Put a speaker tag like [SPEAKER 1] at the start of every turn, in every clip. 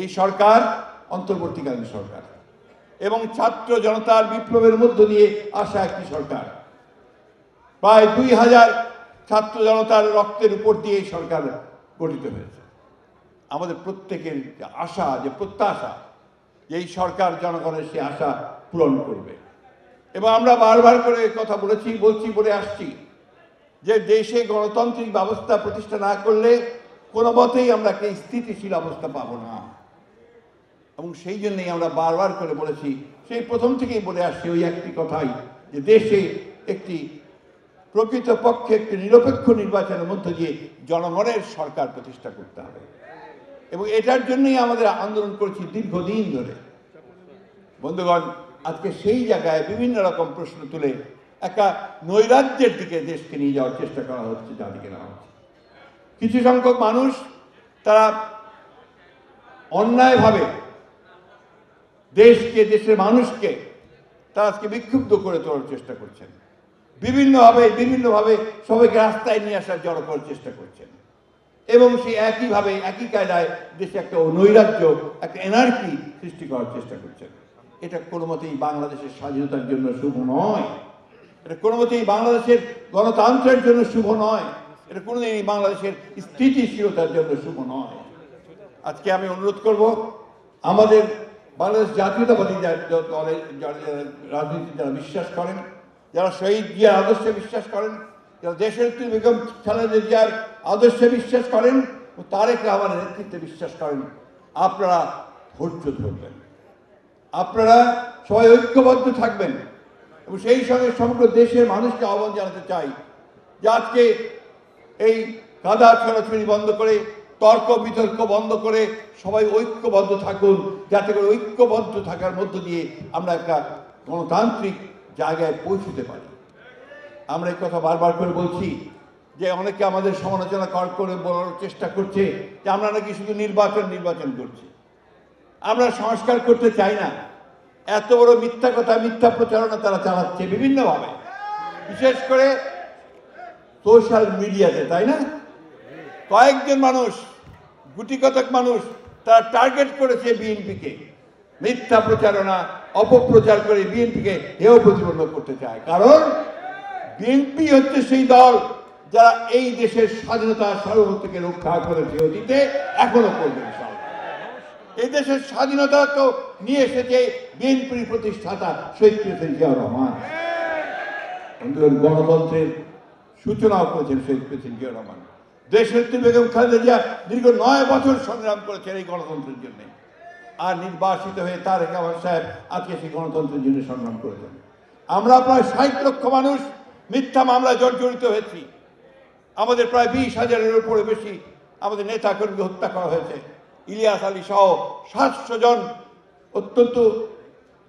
[SPEAKER 1] এই সরকার অন্তর্বর্তীকালীন সরকার এবং ছাত্র জনতার বিপ্লবের মধ্য দিয়ে আসা একটি সরকার। প্রায় 2000 ছাত্র জনতার রক্তের উপর দিয়ে এই সরকার গঠিত হয়েছে। আমাদের প্রত্যেকের যে আশা, যে প্রত্যাশা, যে এই সরকার জনগণের সে আশা পূরণ করবে। এবং আমরা বারবার করে কথা বলে আসছি যে দেশে গণতান্ত্রিক ব্যবস্থা প্রতিষ্ঠা না করলে কোনো মতেই আমরা একটি স্থিতিশীল অবস্থা পাবো না। এবং সেই জন্যই আমরা বারবার করে বলেছি, সেই প্রথম থেকেই বলে আসছি ওই একটি কথাই, যে দেশে একটি প্রকৃতপক্ষে একটি নিরপেক্ষ নির্বাচনের মধ্য দিয়ে জনগণের সরকার প্রতিষ্ঠা করতে হবে। এবং এটার জন্যই আমাদের আন্দোলন করছি দীর্ঘদিন ধরে। বন্ধুগণ, আজকে সেই জায়গায় বিভিন্ন রকম প্রশ্ন তুলে একটা নৈরাজ্যের দিকে দেশকে নিয়ে যাওয়ার চেষ্টা করা হচ্ছে, যাদিকে নেওয়া হচ্ছে। কিছু সংখ্যক মানুষ তারা অন্যায়ভাবে দেশকে, দেশের মানুষকে তারা আজকে বিক্ষুব্ধ করে তোলার চেষ্টা করছেন। বিভিন্নভাবে সবাইকে রাস্তায় নিয়ে আসার জড়ো করার চেষ্টা করছেন। এবং সেই একইভাবে একই কায়দায় দেশে একটা নৈরাজ্য, একটা এনার্কি সৃষ্টি করার চেষ্টা করছেন। এটা কোনো মতেই বাংলাদেশের স্বাধীনতার জন্য শুভ নয়। এটা কোনো মতেই বাংলাদেশের গণতন্ত্রের জন্য শুভ নয়। এটা কোনোদিনই বাংলাদেশের স্থিতিশীলতার জন্য শুভ নয়। আজকে আমি অনুরোধ করব, আমাদের বাংলাদেশ জাতীয়তাবাদী দলের রাজনীতি যারা বিশ্বাস করেন, যারা শহীদ জিয়ার আদর্শে বিশ্বাস করেন, যারা দেশের বেগম খালেদা জিয়ার আদর্শে বিশ্বাস করেন ও তারেক রহমানের নেতৃত্বে বিশ্বাস করেন, আপনারা ধৈর্য ধরবেন, আপনারা সবাই ঐক্যবদ্ধ থাকবেন। এবং সেই সঙ্গে সমগ্র দেশের মানুষকে আহ্বান জানাতে চাই যে আজকে এই কাদা ছড়াছড়ি বন্ধ করে, তর্ক বিতর্ক বন্ধ করে সবাই ঐক্যবদ্ধ থাকুন, যাতে করে ঐক্যবদ্ধ থাকার মধ্য দিয়ে আমরা একটা গণতান্ত্রিক জায়গায় পৌঁছতে পারি। আমরা এই কথা বারবার করে বলছি যে অনেকে আমাদের সমালোচনা করে বলার চেষ্টা করছে যে আমরা নাকি শুধু নির্বাচন করছি, আমরা সংস্কার করতে চাই না। এত বড় মিথ্যা কথা, মিথ্যা প্রচারণা তারা চালাচ্ছে বিভিন্নভাবে, বিশেষ করে সোশ্যাল মিডিয়াতে, তাই না? কয়েকজন মানুষ, গুটি কতক মানুষ তারা টার্গেট করেছে বিএনপিকে, মিথ্যা প্রচারণা, অপপ্রচার করে বিএনপিকে হেয় প্রতিপন্ন করতে চায়। কারণ বিএনপি হচ্ছে সেই দল যারা এই দেশের স্বাধীনতা সার্বভৌমত্বকে রক্ষা করেছে অতীতে, এখনো করবে। এই দেশের স্বাধীনতা তো নিয়ে এসেছে বিএনপির প্রতিষ্ঠাতা শহীদ প্রেসিডেন্ট জিয়াউর রহমান। গণতন্ত্রের সূচনাও করেছেন শহীদ প্রেসিডেন্ট জিয়াউর রহমান। দেশের বেগম খালেদা জিয়া দীর্ঘ 9 বছর সংগ্রাম করেছেন এই গণতন্ত্রের জন্য, আর নির্বাসিত হয়ে তারেক রহমান সাহেব আজকে সেই গণতন্ত্রের জন্য সংগ্রাম করেছেন। আমরা প্রায় 60 লক্ষ মানুষ মিথ্যা মামলায় জর্জরিত হয়েছি। আমাদের প্রায় 20,000-এর উপরে বেশি আমাদের নেতাকর্মী হত্যা করা হয়েছে। ইলিয়াস আলী সহ 700 জন অত্যন্ত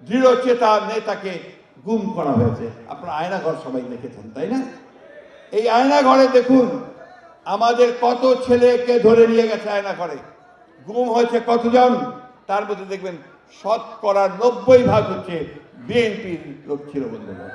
[SPEAKER 1] দৃঢ়চেতা নেতাকে গুম করা হয়েছে। আপনারা আয়নাঘর সবাই দেখেছেন, তাই না? এই আয়নাঘরে দেখুন আমাদের কত ছেলেকে ধরে নিয়ে গেছে আয়নাঘরে, গুম হয়েছে কতজন, তার মধ্যে দেখবেন 90% হচ্ছে বিএনপির লোক ছিল। বন্ধুরা,